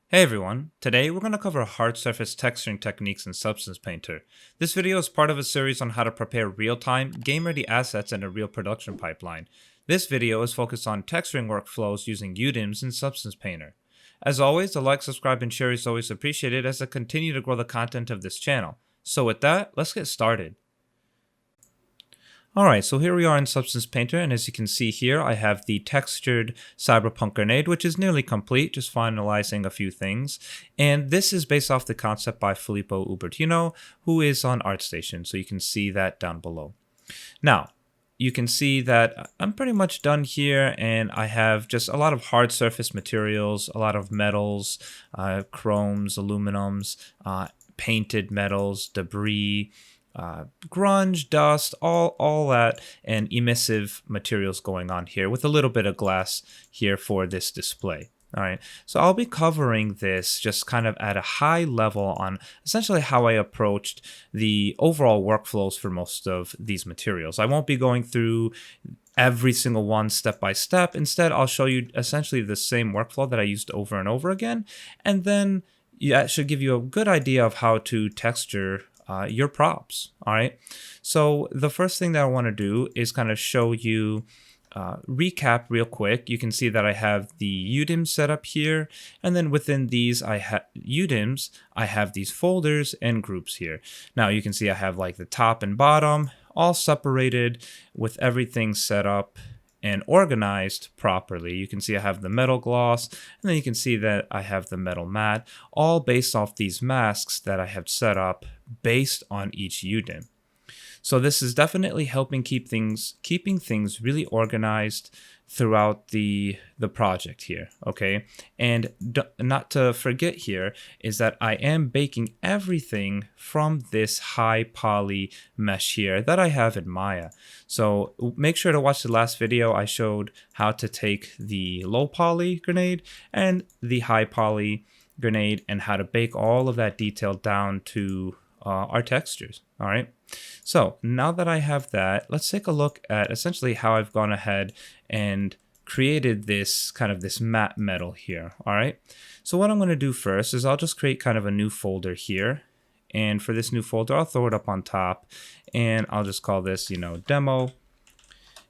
Hey everyone, today we're going to cover hard surface texturing techniques in Substance Painter. This video is part of a series on how to prepare real-time, game-ready assets in a real production pipeline. This video is focused on texturing workflows using UDIMs in Substance Painter. As always, a like, subscribe, and share is always appreciated as I continue to grow the content of this channel. So with that, let's get started. Alright, so here we are in Substance Painter, and as you can see here, I have the textured cyberpunk grenade, which is nearly complete, just finalizing a few things. And this is based off the concept by Filippo Ubertino, who is on ArtStation, so you can see that down below. Now, you can see that I'm pretty much done here, and I have just a lot of hard surface materials, a lot of metals, chromes, aluminums, painted metals, debris, grunge, dust, all that, and emissive materials going on here with a little bit of glass here for this display. All right, so I'll be covering this just kind of at a high level on essentially how I approached the overall workflows for most of these materials. I won't be going through every single one step by step. Instead, I'll show you essentially the same workflow that I used over and over again, and then that should give you a good idea of how to texture your props. All right, so the first thing that I want to do is kind of show you recap real quick. You can see that I have the UDIMs set up here, and then within these UDIMs I have these folders and groups here. Now you can see I have like the top and bottom all separated with everything set up and organized properly. You can see I have the metal gloss, and then you can see that I have the metal matte, all based off these masks that I have set up based on each UDIM. So this is definitely helping keeping things really organized throughout the project here, okay? And not to forget here is that I am baking everything from this high poly mesh here that I have in Maya. So make sure to watch the last video. I showed how to take the low poly grenade and the high poly grenade and how to bake all of that detail down to our textures. All right, so now that I have that, let's take a look at essentially how I've gone ahead and created this kind of this matte metal here. All right, so what I'm going to do first is I'll just create kind of a new folder here, and for this new folder I'll throw it up on top, and I'll just call this, demo,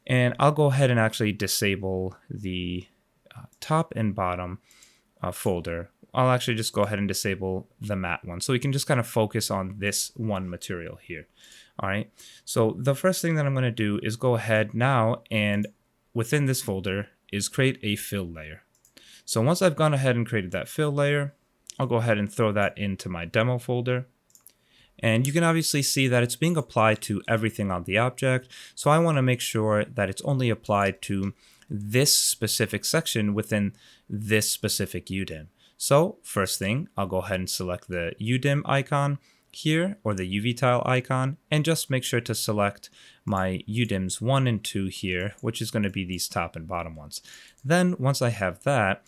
and I'll go ahead and actually disable the top and bottom folder. I'll actually just go ahead and disable the matte one, so we can just kind of focus on this one material here. All right, so the first thing that I'm going to do is go ahead now, and within this folder is create a fill layer. So once I've gone ahead and created that fill layer, I'll go ahead and throw that into my demo folder. And you can obviously see that it's being applied to everything on the object. So I want to make sure that it's only applied to this specific section within this specific UDIM. So first thing, I'll go ahead and select the UDIM icon here, or the UV tile icon, and just make sure to select my UDIMs 1 and 2 here, which is going to be these top and bottom ones. Then once I have that,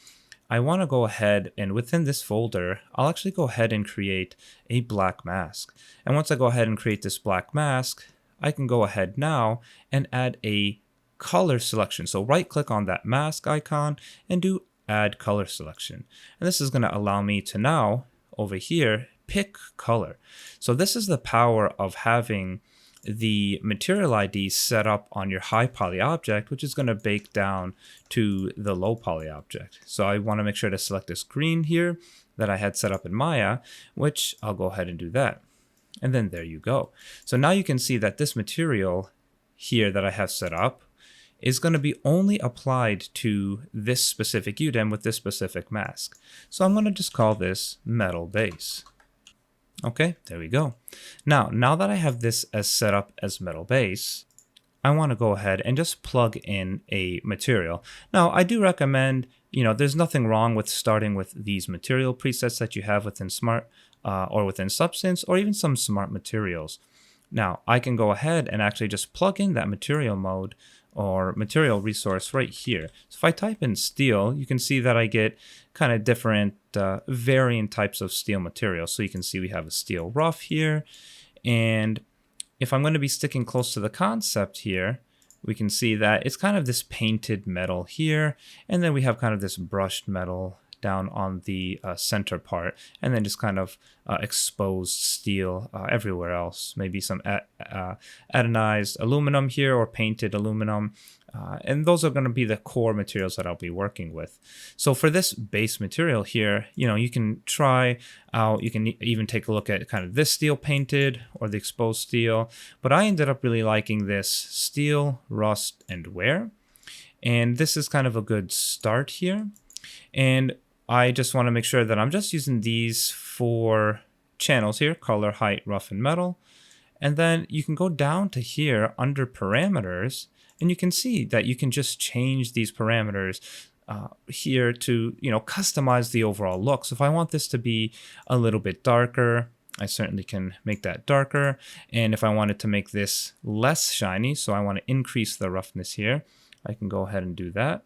I want to go ahead and within this folder, I'll actually go ahead and create a black mask. And once I go ahead and create this black mask, I can go ahead now and add a color selection. So right click on that mask icon and do add color selection. And this is going to allow me to now over here pick color. So this is the power of having the material ID set up on your high poly object, which is going to bake down to the low poly object. So I want to make sure to select this green here that I had set up in Maya, which I'll go ahead and do that. And then there you go. So now you can see that this material here that I have set up is going to be only applied to this specific UDIM with this specific mask. So I'm going to just call this metal base. Okay, there we go. Now that I have this as set up as metal base, I want to go ahead and just plug in a material. Now I do recommend, there's nothing wrong with starting with these material presets that you have within Smart or within Substance, or even some Smart materials. Now I can go ahead and actually just plug in that material mode or material resource right here. So if I type in steel, you can see that I get kind of different varying types of steel materials. So you can see we have a steel rough here. And if I'm going to be sticking close to the concept here, we can see that it's kind of this painted metal here. And then we have kind of this brushed metal down on the center part, and then just kind of exposed steel everywhere else. Maybe some anodized aluminum here or painted aluminum. And those are going to be the core materials that I'll be working with. So for this base material here, you can try out, you can even take a look at kind of this steel painted or the exposed steel. But I ended up really liking this steel, rust, and wear. And this is kind of a good start here. And I just want to make sure that I'm just using these 4 channels here: color, height, rough, and metal. And then you can go down to here under parameters, and you can see that you can just change these parameters here to, customize the overall look. So if I want this to be a little bit darker, I certainly can make that darker. And if I wanted to make this less shiny, so I want to increase the roughness here, I can go ahead and do that.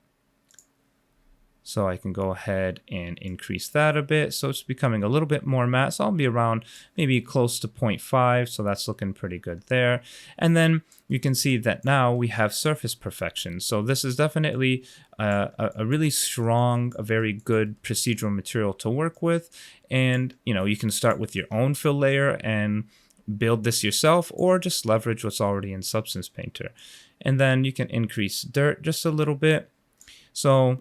So I can go ahead and increase that a bit. So it's becoming a little bit more matte. So I'll be around maybe close to 0.5. So that's looking pretty good there. And then you can see that now we have surface perfection. So this is definitely a really strong, a very good procedural material to work with. And, you can start with your own fill layer and build this yourself, or just leverage what's already in Substance Painter. And then you can increase dirt just a little bit. So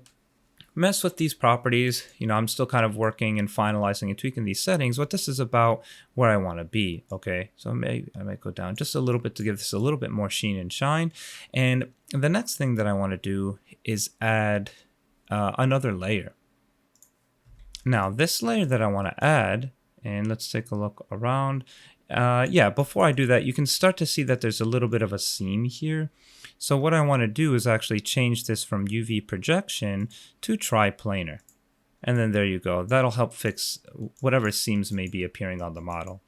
mess with these properties. I'm still kind of working and finalizing and tweaking these settings, but this is about where I want to be. Okay, so maybe I might go down just a little bit to give this a little bit more sheen and shine. And the next thing that I want to do is add another layer. Now this layer that I want to add, and let's take a look around. Before I do that, you can start to see that there's a little bit of a seam here. So what I want to do is actually change this from UV projection to triplanar. And then there you go. That'll help fix whatever seams may be appearing on the model.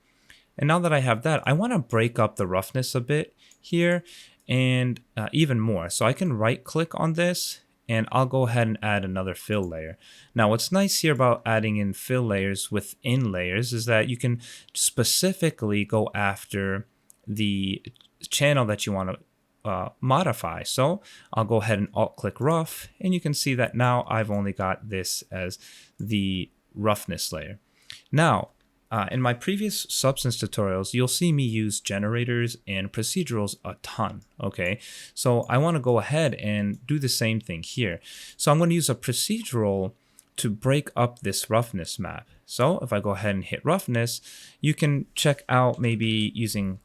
And now that I have that, I want to break up the roughness a bit here and even more. So I can right click on this and I'll go ahead and add another fill layer. Now what's nice here about adding in fill layers within layers is that you can specifically go after the channel that you want to modify. So I'll go ahead and alt click rough, and you can see that now I've only got this as the roughness layer. Now in my previous substance tutorials, you'll see me use generators and procedurals a ton. Okay, so I want to go ahead and do the same thing here. So I'm going to use a procedural to break up this roughness map. So if I go ahead and hit roughness, you can check out maybe using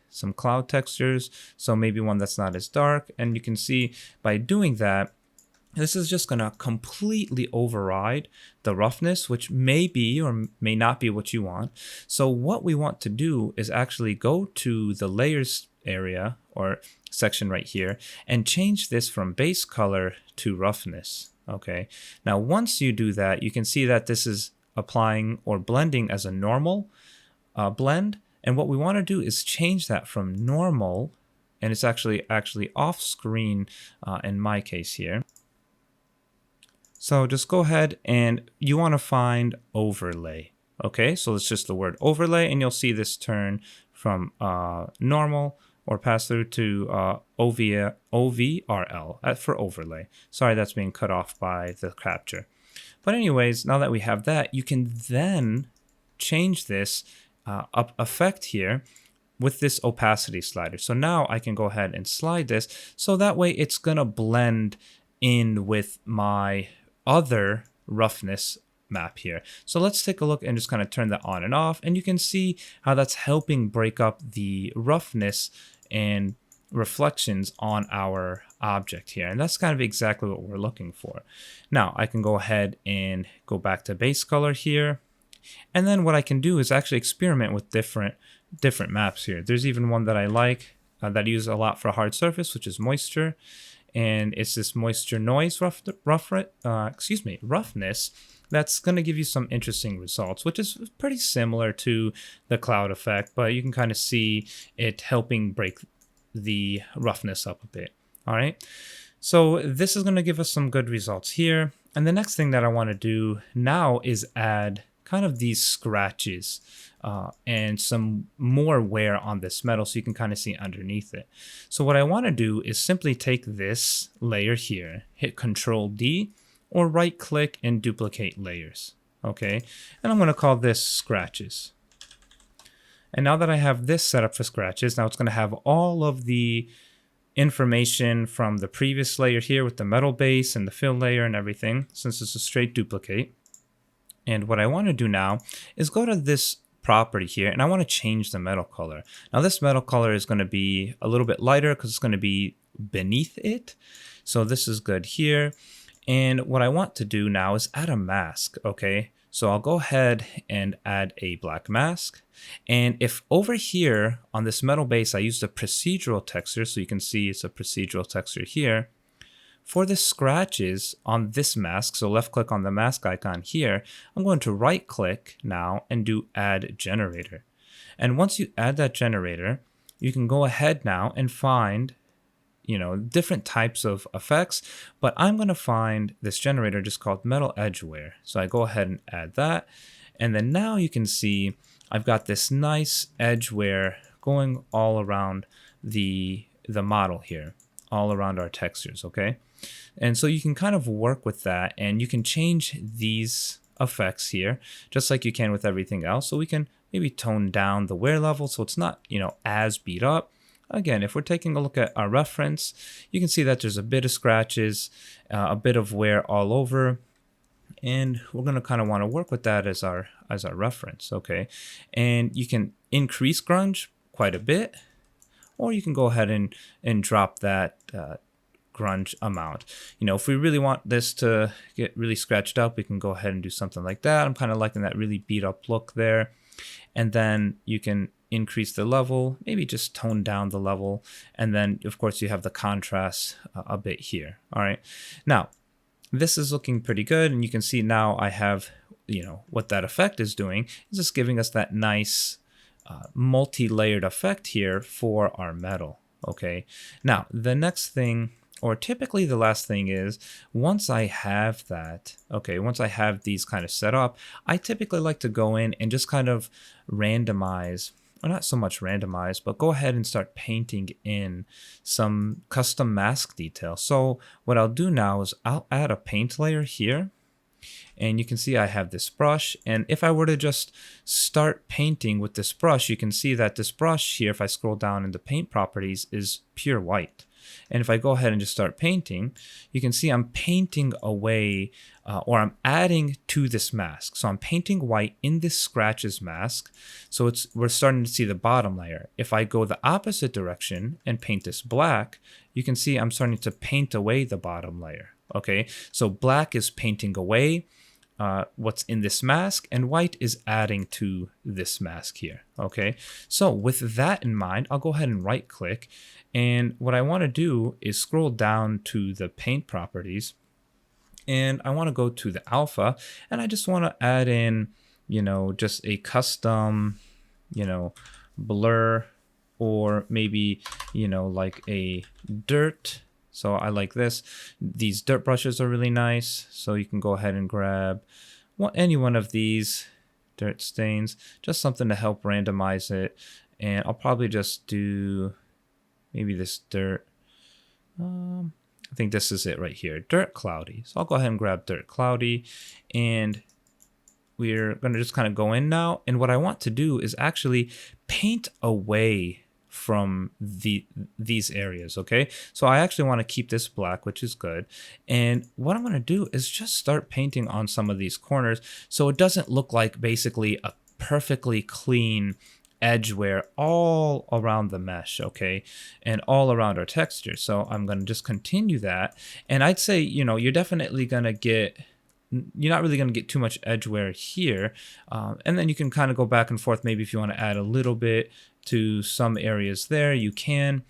some cloud textures, so maybe one that's not as dark. And you can see by doing that, this is just going to completely override the roughness, which may be or may not be what you want. So what we want to do is actually go to the layers area or section right here and change this from base color to roughness. Okay, now once you do that, you can see that this is applying or blending as a normal blend. And what we want to do is change that from normal, and it's actually off screen in my case here. So just go ahead and you want to find overlay. Okay, so it's just the word overlay, and you'll see this turn from normal or pass through to OVRL for overlay. Sorry, that's being cut off by the capture. But anyways, now that we have that, you can then change this effect here with this opacity slider. So now I can go ahead and slide this, so that way it's gonna blend in with my other roughness map here. So let's take a look and just kind of turn that on and off, and you can see how that's helping break up the roughness and reflections on our object here. And that's kind of exactly what we're looking for. Now I can go ahead and go back to base color here. And then what I can do is actually experiment with different maps here. There's even one that I like that I use a lot for a hard surface, which is moisture. And it's this moisture noise roughness that's going to give you some interesting results, which is pretty similar to the cloud effect, but you can kind of see it helping break the roughness up a bit. All right. So this is going to give us some good results here. And the next thing that I want to do now is add kind of these scratches and some more wear on this metal, so you can kind of see underneath it. So what I want to do is simply take this layer here, hit Control D, or right click and duplicate layers. Okay, and I'm going to call this scratches. And now that I have this set up for scratches, now it's going to have all of the information from the previous layer here with the metal base and the fill layer and everything, since it's a straight duplicate. And what I want to do now is go to this property here, and I want to change the metal color. Now this metal color is going to be a little bit lighter because it's going to be beneath it. So this is good here. And what I want to do now is add a mask, okay? So I'll go ahead and add a black mask. And if over here on this metal base, I use the procedural texture, so you can see it's a procedural texture here. For the scratches on this mask, so left click on the mask icon here, I'm going to right click now and do add generator. And once you add that generator, you can go ahead now and find, you know, different types of effects, but I'm going to find this generator just called metal edge wear. So I go ahead and add that. And then now you can see I've got this nice edge wear going all around the model here, all around our textures, okay? And so you can kind of work with that, and you can change these effects here just like you can with everything else. So we can maybe tone down the wear level so it's not, you know, as beat up. Again, if we're taking a look at our reference, you can see that there's a bit of scratches, a bit of wear all over, and we're going to kind of want to work with that as our reference, okay? And you can increase grunge quite a bit, or you can go ahead and drop that grunge amount. You know, if we really want this to get really scratched up, we can go ahead and do something like that. I'm kind of liking that really beat up look there. And then you can increase the level, maybe just tone down the level. And then of course you have the contrast a bit here. All right. Now this is looking pretty good. And you can see now I have, you know, what that effect is doing is just giving us that nice multi-layered effect here for our metal. Okay. Now the next thing, or typically the last thing, is once I have that, okay, once I have these kind of set up, I typically like to go in and just kind of randomize, or not so much randomize, but go ahead and start painting in some custom mask detail. So what I'll do now is I'll add a paint layer here, and you can see I have this brush. And if I were to just start painting with this brush, you can see that this brush here, if I scroll down in the paint properties, is pure white. And if I go ahead and just start painting, you can see I'm painting away, or I'm adding to this mask. So I'm painting white in this scratches mask. So we're starting to see the bottom layer. If I go the opposite direction and paint this black, you can see I'm starting to paint away the bottom layer. Okay, so black is painting away what's in this mask, and white is adding to this mask here. Okay, so with that in mind, I'll go ahead and right click, and what I want to do is scroll down to the paint properties, and I want to go to the alpha, and I just want to add in, you know, just a custom, you know, blur, or maybe, you know, like a dirt. So I like this. These dirt brushes are really nice. So you can go ahead and grab any one of these dirt stains, just something to help randomize it. And I'll probably just do maybe this dirt. I think this is it right here, dirt cloudy. So I'll go ahead and grab dirt cloudy, and we're going to just kind of go in now. And what I want to do is actually paint away from these areas. Okay, so I actually want to keep this black, which is good. And what I'm going to do is just start painting on some of these corners so it doesn't look like basically a perfectly clean edge wear all around the mesh, okay, and all around our texture. So I'm going to just continue that, and I'd say, you know, you're definitely going to get, you're not really going to get too much edge wear here, and then you can kind of go back and forth. Maybe if you want to add a little bit to some areas there, you can,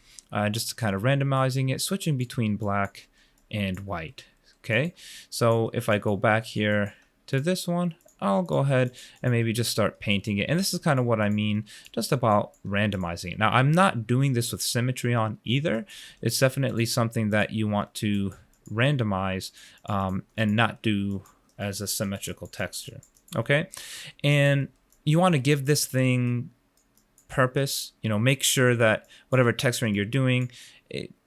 just to kind of randomizing it, switching between black and white. Okay, so if I go back here to this one, I'll go ahead and maybe just start painting it. And this is kind of what I mean just about randomizing it. Now, I'm not doing this with symmetry on either. It's definitely something that you want to randomize and not do as a symmetrical texture. Okay, and you want to give this thing purpose, you know, make sure that whatever texturing you're doing,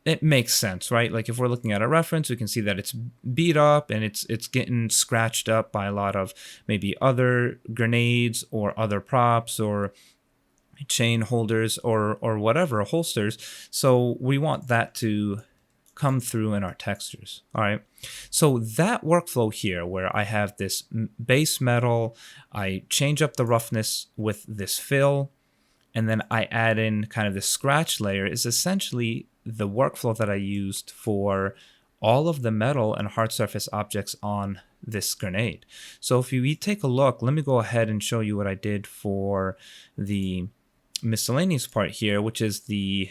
it makes sense, right? Like if we're looking at a reference, we can see that it's beat up and it's getting scratched up by a lot of maybe other grenades or other props or chain holders or whatever, holsters. So we want that to come through in our textures. All right. So that workflow here where I have this base metal, I change up the roughness with this fill, and then I add in kind of the scratch layer is essentially the workflow that I used for all of the metal and hard surface objects on this grenade. So if we take a look, let me go ahead and show you what I did for the miscellaneous part here, which is the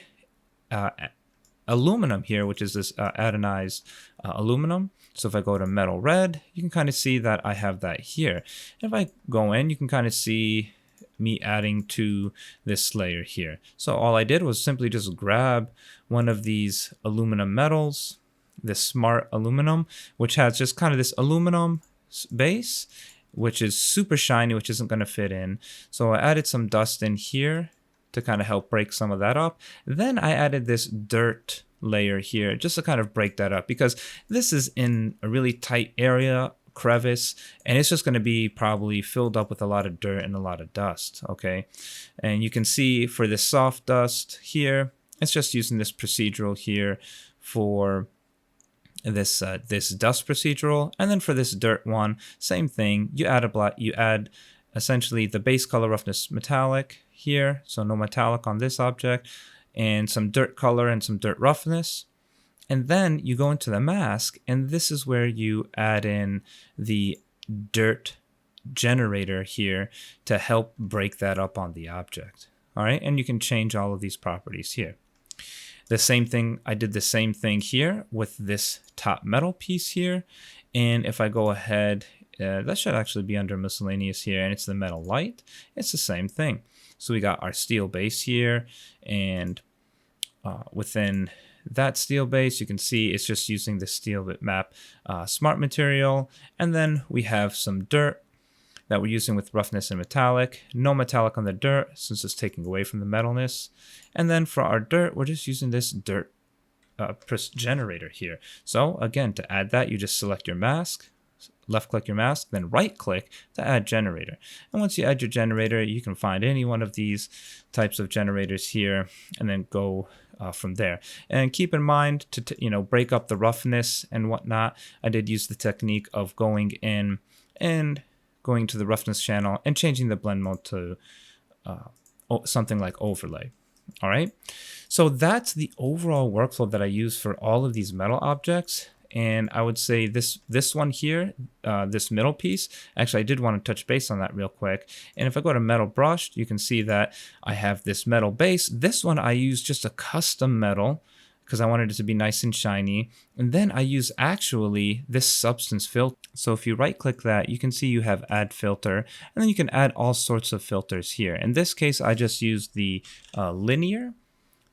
aluminum here, which is this anodized aluminum. So if I go to metal red, you can kind of see that I have that here. If I go in, you can kind of see me adding to this layer here. So all I did was simply just grab one of these aluminum metals, this smart aluminum, which has just kind of this aluminum base, which is super shiny, which isn't going to fit in. So I added some dust in here to kind of help break some of that up. Then I added this dirt layer here just to kind of break that up, because this is in a really tight area, crevice, and it's just going to be probably filled up with a lot of dirt and a lot of dust. Okay, and you can see for this soft dust here, it's just using this procedural here for this this dust procedural, and then for this dirt one, same thing. You add essentially the base color roughness metallic here, so no metallic on this object, and some dirt color and some dirt roughness. And then you go into the mask, and this is where you add in the dirt generator here to help break that up on the object. All right, and you can change all of these properties here. The same thing, I did the same thing here with this top metal piece here. And if I go ahead, that should actually be under miscellaneous here, and it's the metal light. It's the same thing. So we got our steel base here, and within that steel base, you can see it's just using the steel bitmap smart material. And then we have some dirt that we're using with roughness and metallic. No metallic on the dirt since it's taking away from the metalness. And then for our dirt, we're just using this dirt generator here. So again, to add that, you just select your mask, left click your mask, then right click to add generator. And once you add your generator, you can find any one of these types of generators here and then go from there. And keep in mind to break up the roughness and whatnot. I did use the technique of going in and going to the roughness channel and changing the blend mode to something like overlay. All right, so that's the overall workflow that I use for all of these metal objects. And I would say this one here, this middle piece, actually I did want to touch base on that real quick. And if I go to metal brushed, you can see that I have this metal base. This one I use just a custom metal because I wanted it to be nice and shiny. And then I use actually this substance filter. So if you right click that, you can see you have add filter, and then you can add all sorts of filters here. In this case, I just use the linear.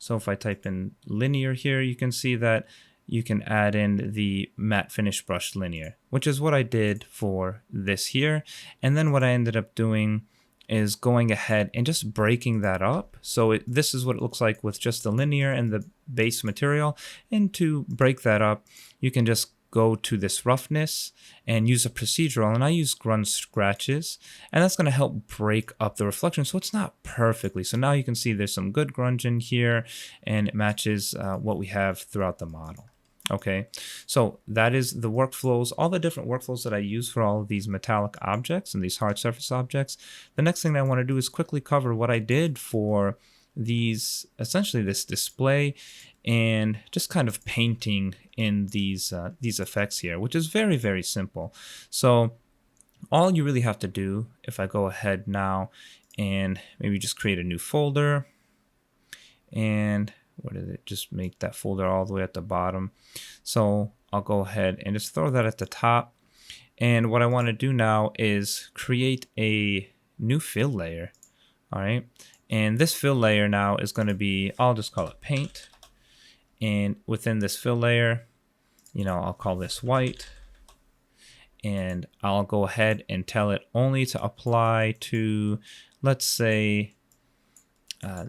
So if I type in linear here, you can see that you can add in the matte finish brush linear, which is what I did for this here. And then what I ended up doing is going ahead and just breaking that up. So this is what it looks like with just the linear and the base material. And to break that up, you can just go to this roughness and use a procedural, and I use grunge scratches, and that's going to help break up the reflection so it's not perfectly. So now you can see there's some good grunge in here, and it matches what we have throughout the model. Okay, so that is the workflows, all the different workflows that I use for all of these metallic objects and these hard surface objects. The next thing that I want to do is quickly cover what I did for these, essentially this display and just kind of painting in these effects here, which is very, very simple. So all you really have to do, if I go ahead now and maybe just create a new folder, and what is it? Just make that folder all the way at the bottom. So I'll go ahead and just throw that at the top. And what I want to do now is create a new fill layer. All right. And this fill layer now is going to be, I'll just call it paint. And within this fill layer, I'll call this white. And I'll go ahead and tell it only to apply to, let's say,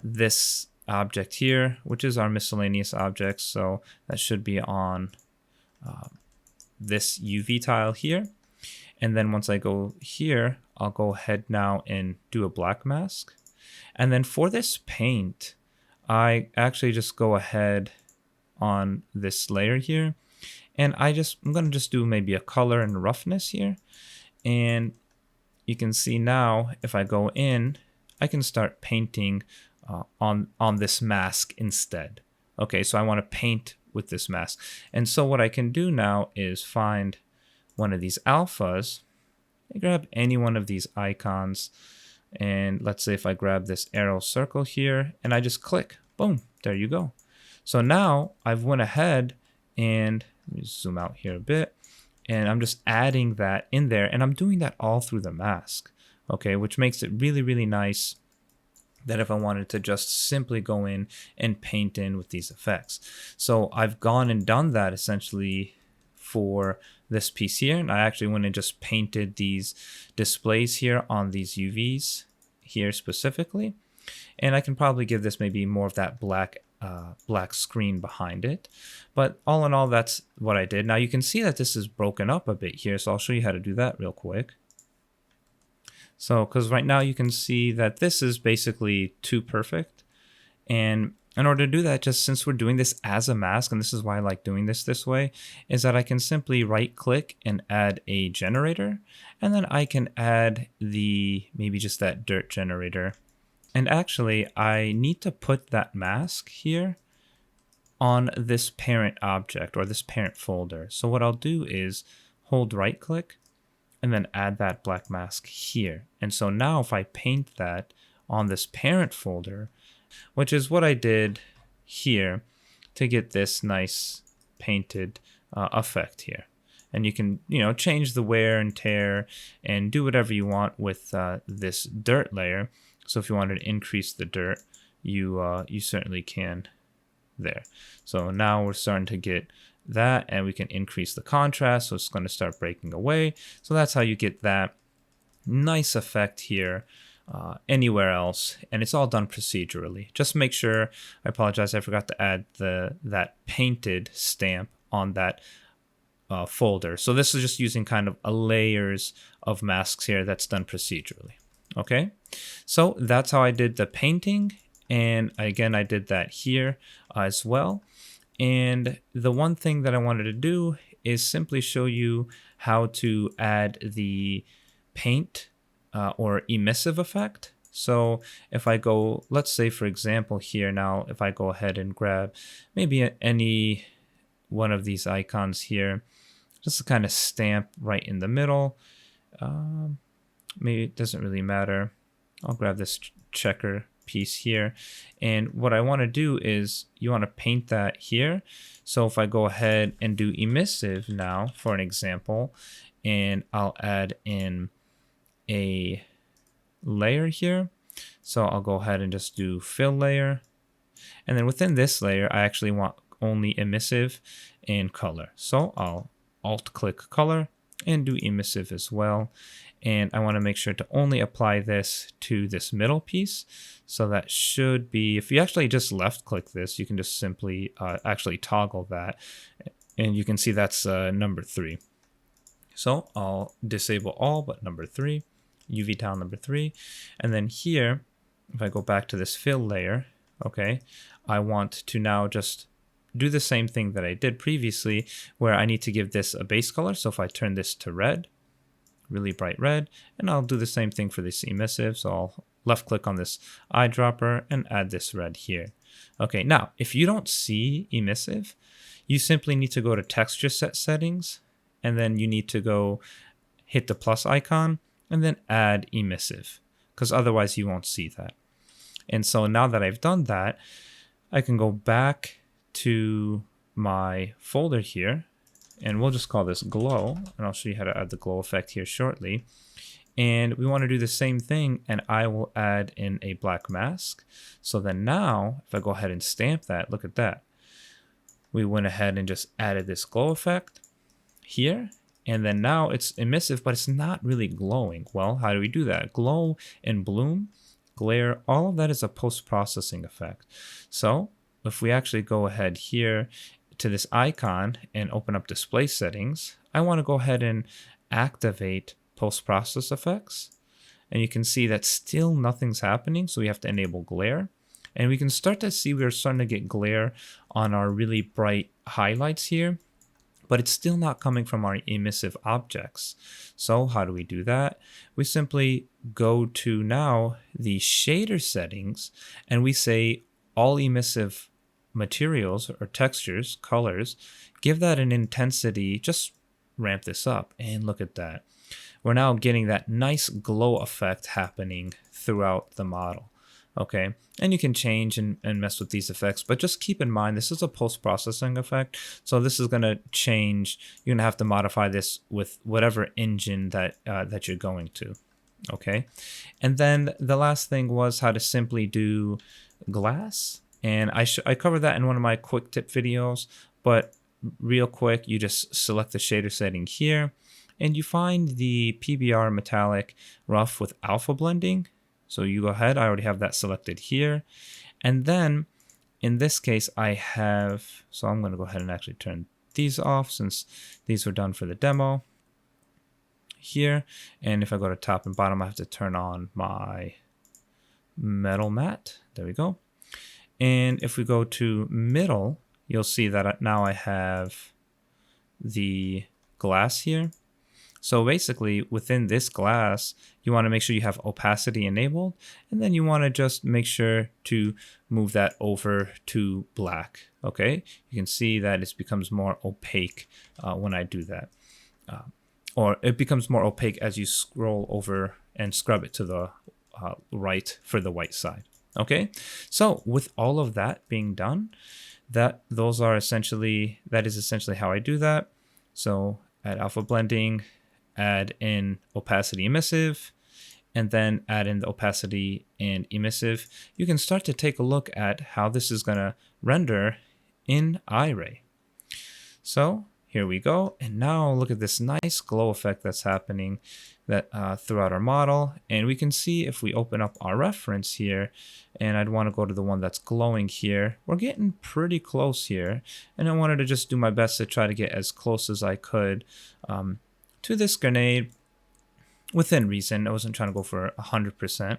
this object here, which is our miscellaneous objects. So that should be on this UV tile here. And then once I go here, I'll go ahead now and do a black mask. And then for this paint, I actually just go ahead on this layer here. And I'm going to just do maybe a color and roughness here. And you can see now, if I go in, I can start painting on this mask instead. Okay, so I want to paint with this mask. And so what I can do now is find one of these alphas. I grab any one of these icons. And let's say if I grab this arrow circle here and I just click, boom, there you go. So now I've went ahead and let me zoom out here a bit. And I'm just adding that in there, and I'm doing that all through the mask, okay, which makes it really, really nice that if I wanted to just simply go in and paint in with these effects. So I've gone and done that essentially for this piece here, and I actually went and just painted these displays here on these UVs here specifically. And I can probably give this maybe more of that black screen behind it. But all in all, that's what I did. Now you can see that this is broken up a bit here, so I'll show you how to do that real quick. So, because right now you can see that this is basically too perfect. And in order to do that, just since we're doing this as a mask, and this is why I like doing this way, is that I can simply right click and add a generator. And then I can add maybe just that dirt generator. And actually, I need to put that mask here on this parent object or this parent folder. So what I'll do is hold right click and then add that black mask here. And so now if I paint that on this parent folder, which is what I did here to get this nice painted effect here. And you can, change the wear and tear and do whatever you want with this dirt layer. So if you wanted to increase the dirt, you certainly can there. So now we're starting to get that, and we can increase the contrast, so it's going to start breaking away. So that's how you get that nice effect here anywhere else, and it's all done procedurally. Just make sure, I apologize, I forgot to add that painted stamp on that folder. So this is just using kind of a layers of masks here that's done procedurally. Okay, so that's how I did the painting, and again I did that here as well. And the one thing that I wanted to do is simply show you how to add the paint or emissive effect. So if I go, let's say for example here now, if I go ahead and grab maybe any one of these icons here, just to kind of stamp right in the middle. Maybe it doesn't really matter. I'll grab this checker piece here. And what I want to do is you want to paint that here. So if I go ahead and do emissive now for an example, and I'll add in a layer here. So I'll go ahead and just do fill layer. And then within this layer, I actually want only emissive and color. So I'll alt click color and do emissive as well. And I want to make sure to only apply this to this middle piece. So that should be, if you actually just left click this, you can just simply actually toggle that. And you can see that's number 3. So I'll disable all but number 3, UV tile number 3. And then here, if I go back to this fill layer, okay, I want to now just do the same thing that I did previously, where I need to give this a base color. So if I turn this to red, really bright red, and I'll do the same thing for this emissive. So I'll left click on this eyedropper and add this red here. Okay, now if you don't see emissive, you simply need to go to texture set settings, and then you need to go hit the plus icon and then add emissive, because otherwise you won't see that. And so now that I've done that, I can go back to my folder here, and we'll just call this glow, and I'll show you how to add the glow effect here shortly. And we want to do the same thing, and I will add in a black mask. So then now, if I go ahead and stamp that, look at that. We went ahead and just added this glow effect here, and then now it's emissive, but it's not really glowing. Well, how do we do that? Glow and bloom glare, all of that is a post-processing effect. So if we actually go ahead here to this icon and open up display settings, I want to go ahead and activate post-process effects. And you can see that still nothing's happening, so we have to enable glare. And we can start to see we're starting to get glare on our really bright highlights here, but it's still not coming from our emissive objects. So how do we do that? We simply go to now the shader settings, and we say all emissive materials or textures, colors, give that an intensity, just ramp this up, and look at that. We're now getting that nice glow effect happening throughout the model. Okay, and you can change and mess with these effects, but just keep in mind this is a post-processing effect, so this is going to change. You're going to have to modify this with whatever engine that that you're going to. Okay, and then the last thing was how to simply do glass, and I covered that in one of my quick tip videos, but real quick, you just select the shader setting here, and you find the PBR metallic rough with alpha blending. So you go ahead, I already have that selected here. And then in this case, I have, so I'm going to go ahead and actually turn these off since these were done for the demo here. And if I go to top and bottom, I have to turn on my metal matte. There we go. And if we go to middle, you'll see that now I have the glass here. So basically within this glass, you want to make sure you have opacity enabled, and then you want to just make sure to move that over to black. Okay, you can see that it becomes more opaque when I do that. Or it becomes more opaque as you scroll over and scrub it to the right for the white side. Okay, so with all of that being done, that is essentially how I do that. So add alpha blending, add in opacity emissive, and then add in the opacity and emissive. You can start to take a look at how this is going to render in Iray. So here we go, and now look at this nice glow effect that's happening throughout our model. And we can see if we open up our reference here, and I'd want to go to the one that's glowing here. We're getting pretty close here, and I wanted to just do my best to try to get as close as I could to this grenade within reason. I wasn't trying to go for 100%,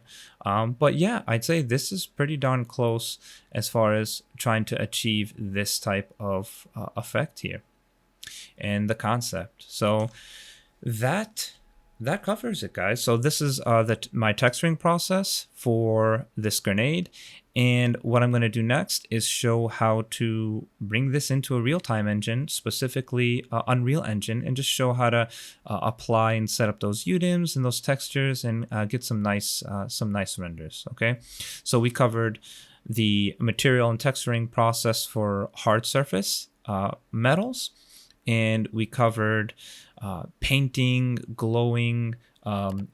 but yeah, I'd say this is pretty darn close as far as trying to achieve this type of effect here and the concept. So that covers it, guys. So this is my texturing process for this grenade. And what I'm going to do next is show how to bring this into a real-time engine, specifically Unreal Engine, and just show how to apply and set up those UDIMs and those textures and get some nice renders. Okay, so we covered the material and texturing process for hard surface metals, and we covered painting, glowing,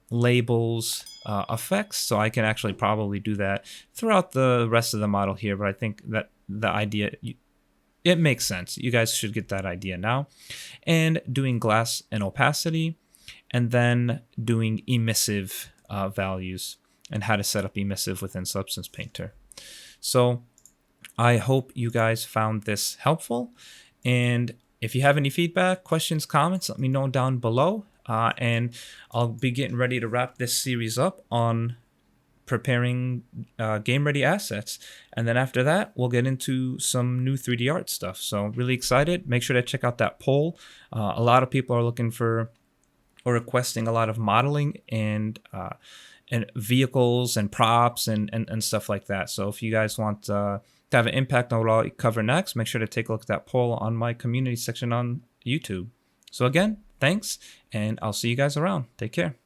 labels, effects. So I can actually probably do that throughout the rest of the model here, but I think that the idea, it makes sense. You guys should get that idea now. And doing glass and opacity, and then doing emissive values and how to set up emissive within Substance Painter. So I hope you guys found this helpful, and if you have any feedback, questions, comments, let me know down below. And I'll be getting ready to wrap this series up on preparing game ready assets. And then after that, we'll get into some new 3D art stuff. So really excited. Make sure to check out that poll. A lot of people are looking for or requesting a lot of modeling and vehicles and props and stuff like that. So if you guys want to have an impact on what I'll cover next, make sure to take a look at that poll on my community section on YouTube. So again, thanks, and I'll see you guys around. Take care.